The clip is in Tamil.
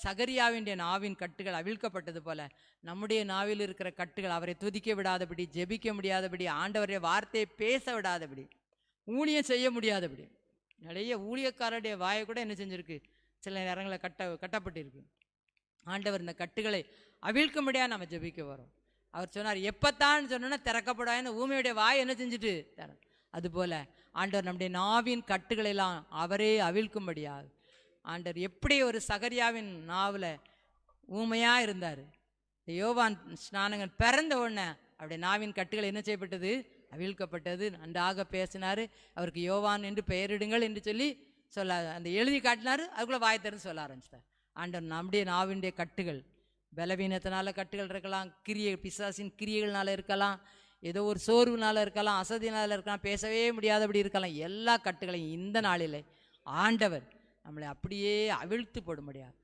சகரியாவின் நாவின் கட்டுகள் அவிழ்க்கப்பட்டது போல நம்முடைய நாவில் இருக்கிற கட்டுகள் அவரை துதிக்க விடாதபடி, ஜெபிக்க முடியாதபடி, ஆண்டவருடைய வார்த்தையை பேச விடாதபடி, ஊழியம் செய்ய முடியாதபடி. நிறைய ஊழியக்காரருடைய வாயை கூட என்ன செஞ்சிருக்கு, சில நேரங்களில் கட்டப்பட்டிருக்கு. ஆண்டவர் இந்த கட்டுகளை அவிழ்க்க முடியாது நம்ம ஜெபிக்க வரோம். அவர் சொன்னார், எப்பத்தான் சொன்னா திறக்கப்படாதுன்னு ஊமையுடைய வாய் என்ன செஞ்சுட்டு தர. அதுபோல ஆண்டவர் நம்முடைய நாவின் கட்டுகளை எல்லாம் அவரே அவிழ்க்கும்படியாக. ஆண்டவர் எப்படி ஒரு சகரியாவின் நாவில் ஊமையாக இருந்தார், யோவான் ஸ்நானகன் பிறந்த உடனே அவருடைய நாவின் கட்டுகள் என்ன செய்யப்பட்டது, அவிழ்க்கப்பட்டது. நன்றாக பேசினார். அவருக்கு யோவான் என்று பெயரிடுங்கள் என்று சொல்லி அந்த எழுதி காட்டினார். அதுக்குள்ளே வாய் திறந்து சொல்ல ஆரம்பிச்சிட்டார். ஆண்டவர் நம்முடைய நாவினுடைய கட்டுகள், பலவீனத்தினால கட்டுகள் இருக்கலாம், பிசாசின் கிரியைகள்னால இருக்கலாம், ஏதோ ஒரு சோர்வுனால இருக்கலாம், அசதினால இருக்கலாம், பேசவே முடியாதபடி இருக்கலாம். எல்லா கட்டுகளையும் இந்த நாளில் ஆண்டவர் நம்மளை அப்படியே அவிழ்த்து போட முடியாது.